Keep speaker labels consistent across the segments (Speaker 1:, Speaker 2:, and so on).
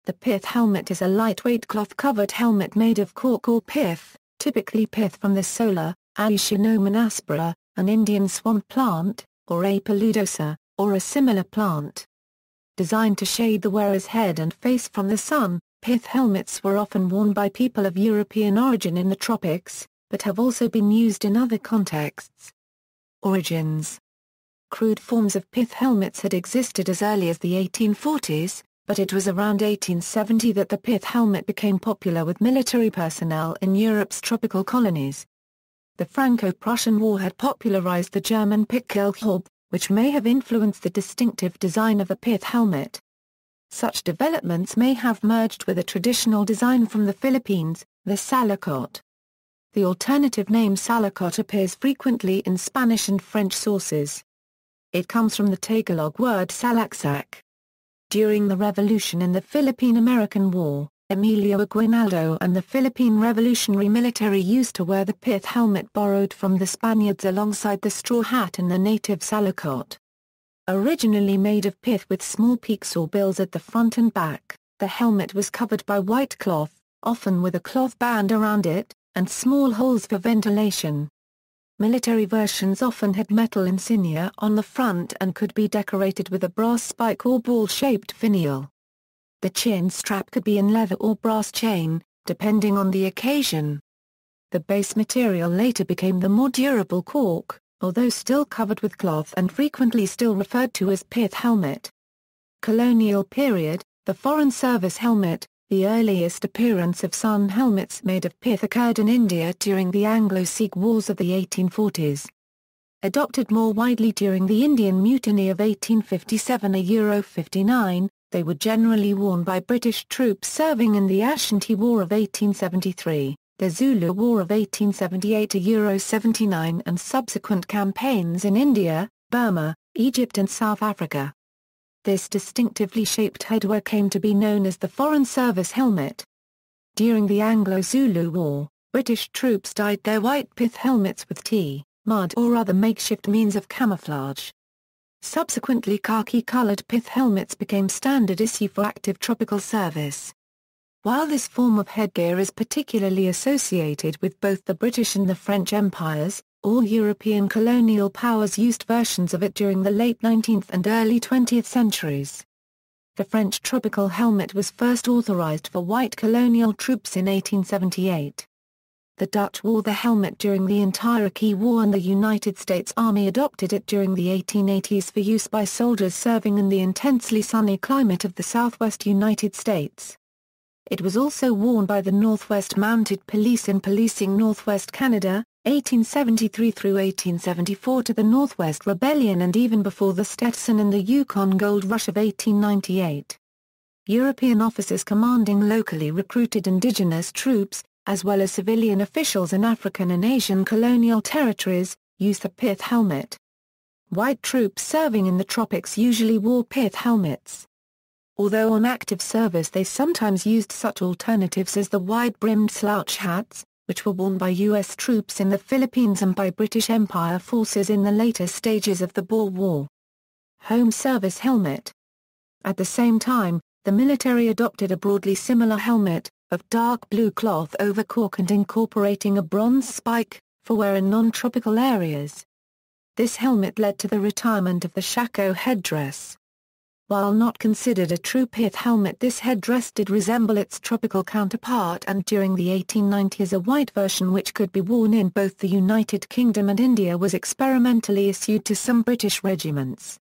Speaker 1: The pith helmet is a lightweight cloth-covered helmet made of cork or pith, typically pith from the sola, Aeschynomene aspera, an Indian swamp plant, or a paludosa, or a similar plant. Designed to shade the wearer's head and face from the sun, pith helmets were often worn by people of European origin in the tropics, but have also been used in other contexts. Origins. Crude forms of pith helmets had existed as early as the 1840s, but it was around 1870 that the pith helmet became popular with military personnel in Europe's tropical colonies. The Franco-Prussian War had popularized the German Pickelhaube, which may have influenced the distinctive design of the pith helmet. Such developments may have merged with a traditional design from the Philippines, the salacot. The alternative name salacot appears frequently in Spanish and French sources. It comes from the Tagalog word salaksak. During the revolution in the Philippine-American War, Emilio Aguinaldo and the Philippine Revolutionary Military used to wear the pith helmet borrowed from the Spaniards alongside the straw hat and the native salacot. Originally made of pith with small peaks or bills at the front and back, the helmet was covered by white cloth, often with a cloth band around it, and small holes for ventilation. Military versions often had metal insignia on the front and could be decorated with a brass spike or ball-shaped finial. The chin strap could be in leather or brass chain, depending on the occasion. The base material later became the more durable cork, although still covered with cloth and frequently still referred to as pith helmet. Colonial period, the Foreign Service helmet. The earliest appearance of sun helmets made of pith occurred in India during the Anglo-Sikh Wars of the 1840s. Adopted more widely during the Indian Mutiny of 1857–59, they were generally worn by British troops serving in the Ashanti War of 1873, the Zulu War of 1878–79 and subsequent campaigns in India, Burma, Egypt and South Africa. This distinctively shaped headwear came to be known as the Foreign Service helmet. During the Anglo-Zulu War, British troops dyed their white pith helmets with tea, mud or other makeshift means of camouflage. Subsequently khaki-colored pith helmets became standard issue for active tropical service. While this form of headgear is particularly associated with both the British and the French empires, all European colonial powers used versions of it during the late 19th and early 20th centuries. The French tropical helmet was first authorized for white colonial troops in 1878. The Dutch wore the helmet during the entire Iraqi War and the United States Army adopted it during the 1880s for use by soldiers serving in the intensely sunny climate of the southwest United States. It was also worn by the Northwest Mounted Police in policing northwest Canada, 1873 through 1874 to the Northwest Rebellion and even before the Stetson and the Yukon Gold Rush of 1898. European officers commanding locally recruited indigenous troops, as well as civilian officials in African and Asian colonial territories, used the pith helmet. White troops serving in the tropics usually wore pith helmets. Although on active service they sometimes used such alternatives as the wide-brimmed slouch hats, which were worn by U.S. troops in the Philippines and by British Empire forces in the later stages of the Boer War. Home Service helmet. At the same time, the military adopted a broadly similar helmet, of dark blue cloth over cork and incorporating a bronze spike, for wear in non-tropical areas. This helmet led to the retirement of the shako headdress. While not considered a true pith helmet, this headdress did resemble its tropical counterpart, and during the 1890s a white version which could be worn in both the United Kingdom and India was experimentally issued to some British regiments.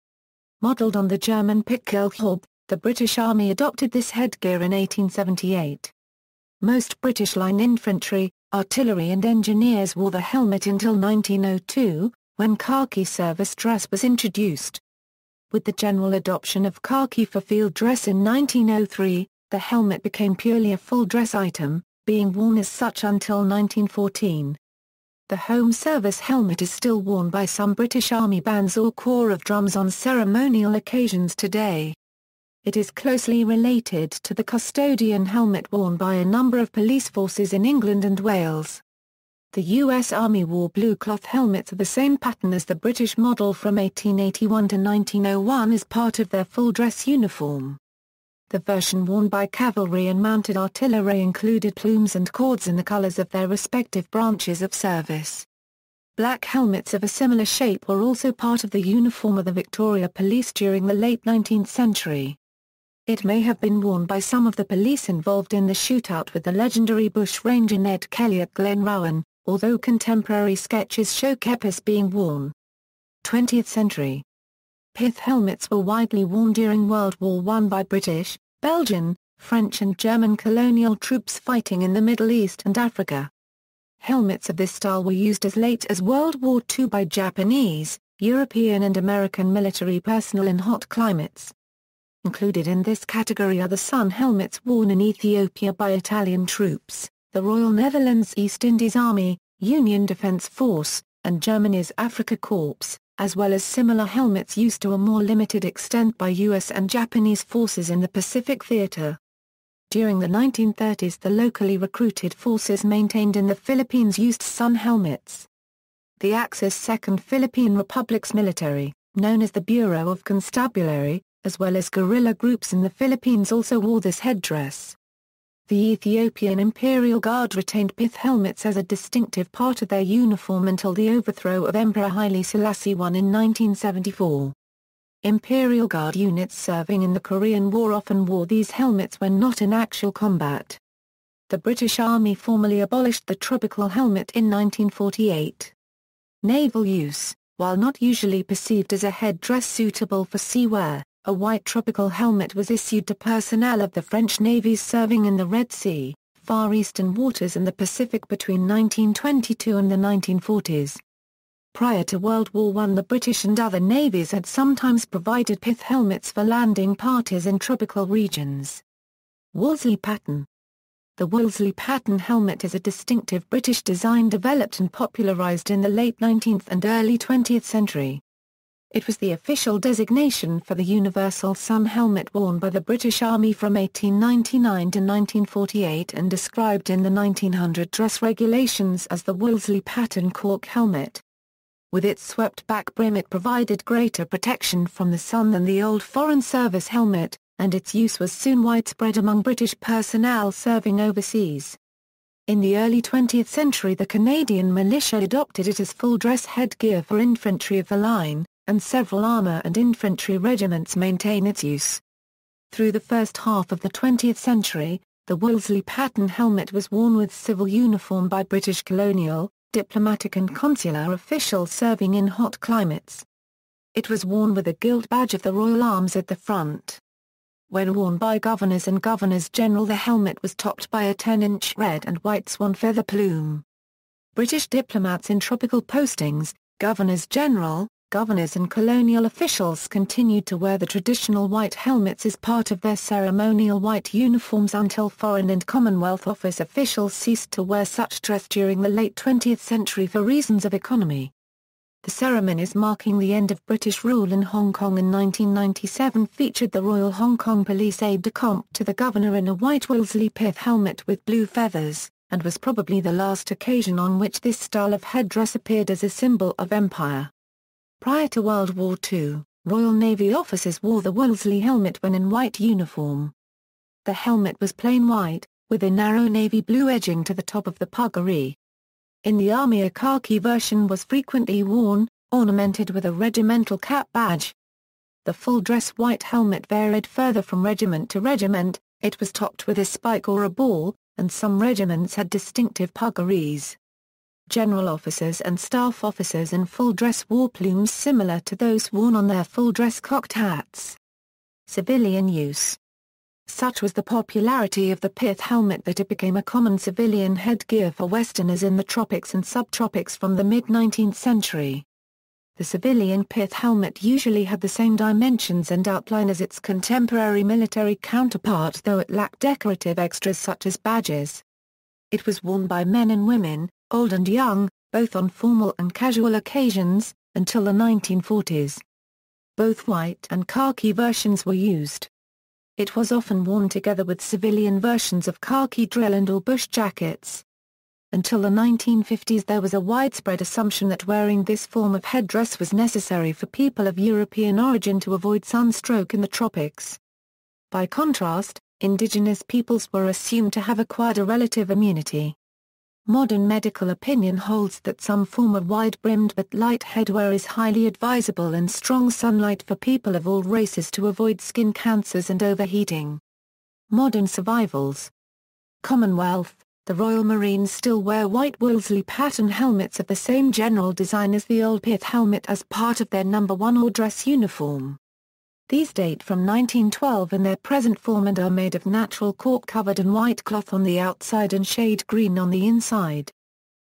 Speaker 1: Modelled on the German Pickelhaube, the British Army adopted this headgear in 1878. Most British line infantry, artillery and engineers wore the helmet until 1902, when khaki service dress was introduced. With the general adoption of khaki for field dress in 1903, the helmet became purely a full dress item, being worn as such until 1914. The Home Service helmet is still worn by some British Army bands or corps of drums on ceremonial occasions today. It is closely related to the custodian helmet worn by a number of police forces in England and Wales. The U.S. Army wore blue cloth helmets of the same pattern as the British model from 1881 to 1901 as part of their full-dress uniform. The version worn by cavalry and mounted artillery included plumes and cords in the colors of their respective branches of service. Black helmets of a similar shape were also part of the uniform of the Victoria Police during the late 19th century. It may have been worn by some of the police involved in the shootout with the legendary bush ranger Ned Kelly at Glenrowan, although contemporary sketches show kepis being worn. 20th century. Pith helmets were widely worn during World War I by British, Belgian, French and German colonial troops fighting in the Middle East and Africa. Helmets of this style were used as late as World War II by Japanese, European and American military personnel in hot climates. Included in this category are the sun helmets worn in Ethiopia by Italian troops, the Royal Netherlands East Indies Army, Union Defence Force, and Germany's Afrika Korps, as well as similar helmets used to a more limited extent by US and Japanese forces in the Pacific Theater. During the 1930s the locally recruited forces maintained in the Philippines used sun helmets. The Axis Second Philippine Republic's military, known as the Bureau of Constabulary, as well as guerrilla groups in the Philippines also wore this headdress. The Ethiopian Imperial Guard retained pith helmets as a distinctive part of their uniform until the overthrow of Emperor Haile Selassie I in 1974. Imperial Guard units serving in the Korean War often wore these helmets when not in actual combat. The British Army formally abolished the tropical helmet in 1948. Naval use. While not usually perceived as a headdress suitable for sea wear, a white tropical helmet was issued to personnel of the French navies serving in the Red Sea, Far Eastern waters and the Pacific between 1922 and the 1940s. Prior to World War I the British and other navies had sometimes provided pith helmets for landing parties in tropical regions. Wolseley pattern. The Wolseley pattern helmet is a distinctive British design developed and popularised in the late 19th and early 20th century. It was the official designation for the universal sun helmet worn by the British Army from 1899 to 1948 and described in the 1900 dress regulations as the Wolseley pattern cork helmet. With its swept-back brim it provided greater protection from the sun than the old Foreign Service helmet, and its use was soon widespread among British personnel serving overseas. In the early 20th century the Canadian militia adopted it as full-dress headgear for infantry of the line, and several armour and infantry regiments maintain its use. Through the first half of the 20th century, the Wolseley pattern helmet was worn with civil uniform by British colonial, diplomatic and consular officials serving in hot climates. It was worn with a gilt badge of the Royal Arms at the front. When worn by governors and governors-general the helmet was topped by a 10-inch red and white swan feather plume. British diplomats in tropical postings, governors-general, governors and colonial officials continued to wear the traditional white helmets as part of their ceremonial white uniforms until Foreign and Commonwealth Office officials ceased to wear such dress during the late 20th century for reasons of economy. The ceremonies marking the end of British rule in Hong Kong in 1997 featured the Royal Hong Kong Police aide-de-camp to the governor in a white Wolseley pith helmet with blue feathers, and was probably the last occasion on which this style of headdress appeared as a symbol of empire. Prior to World War II, Royal Navy officers wore the Wolseley helmet when in white uniform. The helmet was plain white, with a narrow navy blue edging to the top of the puggaree. In the Army a khaki version was frequently worn, ornamented with a regimental cap badge. The full-dress white helmet varied further from regiment to regiment, it was topped with a spike or a ball, and some regiments had distinctive puggarees. General officers and staff officers in full-dress wore plumes similar to those worn on their full-dress cocked hats. Civilian use. Such was the popularity of the pith helmet that it became a common civilian headgear for Westerners in the tropics and subtropics from the mid-19th century. The civilian pith helmet usually had the same dimensions and outline as its contemporary military counterpart, though it lacked decorative extras such as badges. It was worn by men and women, old and young, both on formal and casual occasions, until the 1940s. Both white and khaki versions were used. It was often worn together with civilian versions of khaki drill and or bush jackets. Until the 1950s there was a widespread assumption that wearing this form of headdress was necessary for people of European origin to avoid sunstroke in the tropics. By contrast, indigenous peoples were assumed to have acquired a relative immunity. Modern medical opinion holds that some form of wide-brimmed but light headwear is highly advisable in strong sunlight for people of all races to avoid skin cancers and overheating. Modern survivals. Commonwealth. The Royal Marines still wear white Wolseley pattern helmets of the same general design as the old Pith helmet as part of their No. 1 or dress uniform. These date from 1912 in their present form and are made of natural cork covered in white cloth on the outside and shade green on the inside.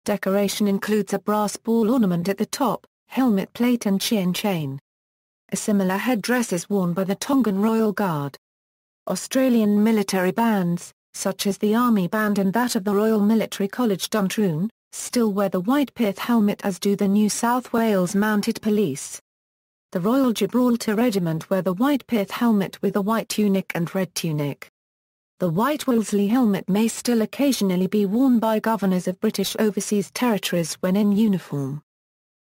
Speaker 1: Decoration includes a brass ball ornament at the top, helmet plate and chin chain. A similar headdress is worn by the Tongan Royal Guard. Australian military bands, such as the Army Band and that of the Royal Military College Duntroon, still wear the white pith helmet, as do the New South Wales Mounted Police. The Royal Gibraltar Regiment wear the white pith helmet with a white tunic and red tunic. The white Wolseley helmet may still occasionally be worn by governors of British overseas territories when in uniform.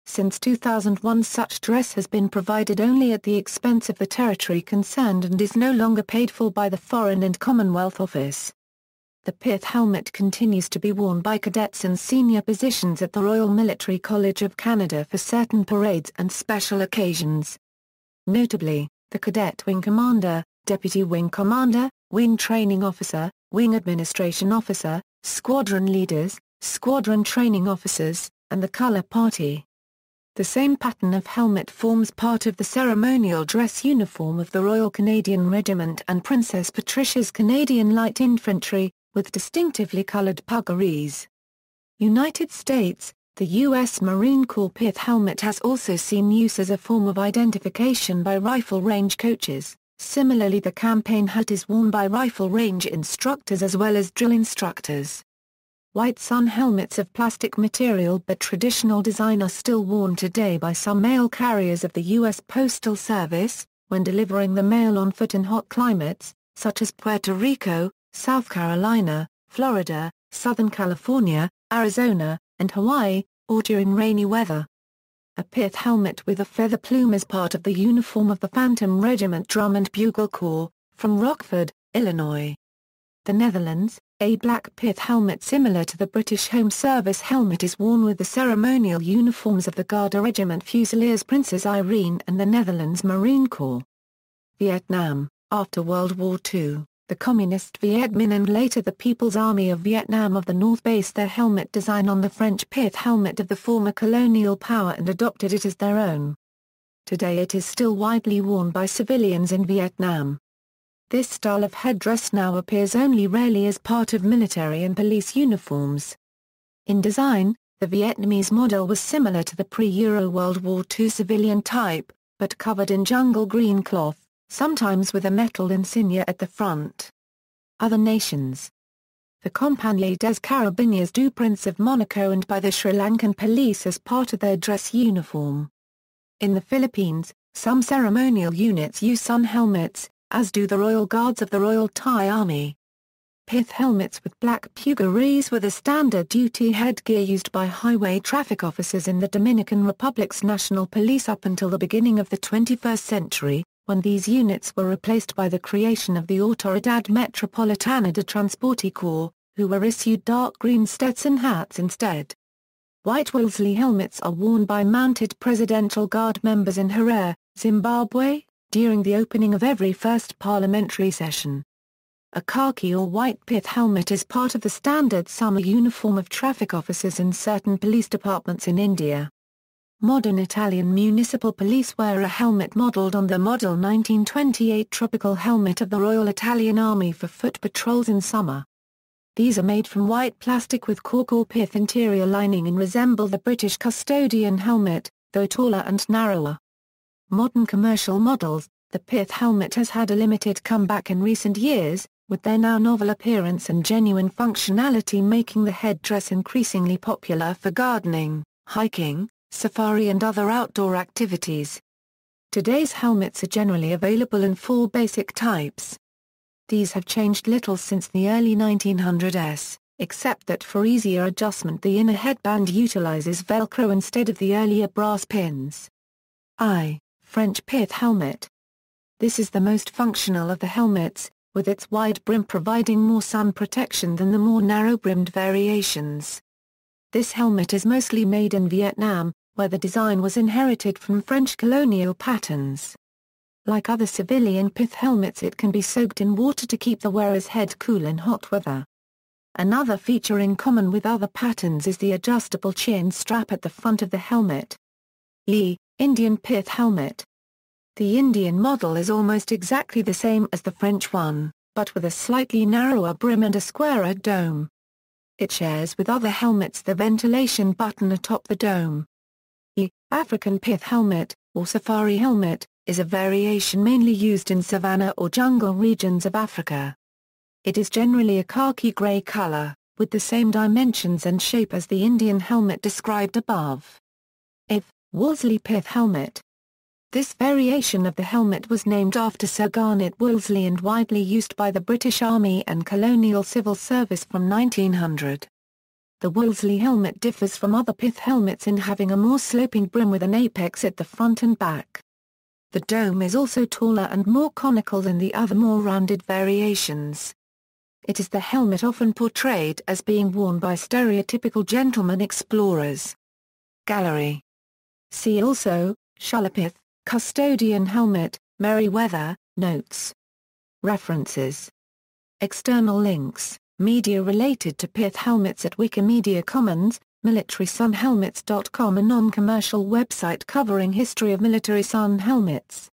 Speaker 1: Since 2001, such dress has been provided only at the expense of the territory concerned and is no longer paid for by the Foreign and Commonwealth Office. The pith helmet continues to be worn by cadets in senior positions at the Royal Military College of Canada for certain parades and special occasions. Notably, the Cadet Wing Commander, Deputy Wing Commander, Wing Training Officer, Wing Administration Officer, Squadron Leaders, Squadron Training Officers, and the Colour Party. The same pattern of helmet forms part of the ceremonial dress uniform of the Royal Canadian Regiment and Princess Patricia's Canadian Light Infantry, with distinctively colored puggarees. United States. The U.S. Marine Corps pith helmet has also seen use as a form of identification by rifle range coaches. Similarly, the campaign hat is worn by rifle range instructors as well as drill instructors. White sun helmets of plastic material but traditional design are still worn today by some mail carriers of the U.S. Postal Service, when delivering the mail on foot in hot climates, such as Puerto Rico, South Carolina, Florida, Southern California, Arizona, and Hawaii, or during rainy weather. A pith helmet with a feather plume is part of the uniform of the Phantom Regiment Drum and Bugle Corps, from Rockford, Illinois. The Netherlands. A black pith helmet similar to the British Home Service helmet is worn with the ceremonial uniforms of the Garda Regiment Fusiliers Princess Irene and the Netherlands Marine Corps. Vietnam. After World War II, the Communist Viet Minh and later the People's Army of Vietnam of the North based their helmet design on the French pith helmet of the former colonial power and adopted it as their own. Today it is still widely worn by civilians in Vietnam. This style of headdress now appears only rarely as part of military and police uniforms. In design, the Vietnamese model was similar to the pre-Euro World War II civilian type, but covered in jungle green cloth, sometimes with a metal insignia at the front. Other nations. The Compagnie des Carabiniers du Prince of Monaco and by the Sri Lankan police as part of their dress uniform. In the Philippines, some ceremonial units use sun helmets, as do the Royal Guards of the Royal Thai Army. Pith helmets with black puggarees were the standard duty headgear used by highway traffic officers in the Dominican Republic's National Police up until the beginning of the 21st century, when these units were replaced by the creation of the Autoridad Metropolitana de Transporte Corps, who were issued dark green Stetson hats instead. White Wolseley helmets are worn by mounted Presidential Guard members in Harare, Zimbabwe, during the opening of every first parliamentary session. A khaki or white pith helmet is part of the standard summer uniform of traffic officers in certain police departments in India. Modern Italian municipal police wear a helmet modelled on the Model 1928 tropical helmet of the Royal Italian Army for foot patrols in summer. These are made from white plastic with cork or pith interior lining and resemble the British custodian helmet, though taller and narrower. Modern commercial models. The pith helmet has had a limited comeback in recent years, with their now novel appearance and genuine functionality making the headdress increasingly popular for gardening, hiking, safari and other outdoor activities. Today's helmets are generally available in 4 basic types. These have changed little since the early 1900s, except that for easier adjustment the inner headband utilizes Velcro instead of the earlier brass pins. French pith helmet. This is the most functional of the helmets, with its wide brim providing more sun protection than the more narrow-brimmed variations. This helmet is mostly made in Vietnam, where the design was inherited from French colonial patterns. Like other civilian pith helmets, it can be soaked in water to keep the wearer's head cool in hot weather. Another feature in common with other patterns is the adjustable chin strap at the front of the helmet. Indian pith helmet. The Indian model is almost exactly the same as the French one, but with a slightly narrower brim and a squarer dome. It shares with other helmets the ventilation button atop the dome. African pith helmet, or safari helmet, is a variation mainly used in savanna or jungle regions of Africa. It is generally a khaki grey color, with the same dimensions and shape as the Indian helmet described above. Wolseley pith helmet. This variation of the helmet was named after Sir Garnet Wolseley and widely used by the British Army and Colonial Civil Service from 1900. The Wolseley helmet differs from other pith helmets in having a more sloping brim with an apex at the front and back. The dome is also taller and more conical than the other more rounded variations. It is the helmet often portrayed as being worn by stereotypical gentleman explorers. Gallery. See also, Shalapith, Custodian helmet, Merriweather, notes. References. External links, media related to pith helmets at Wikimedia Commons, militarysunhelmets.com, a non-commercial website covering history of military sun helmets.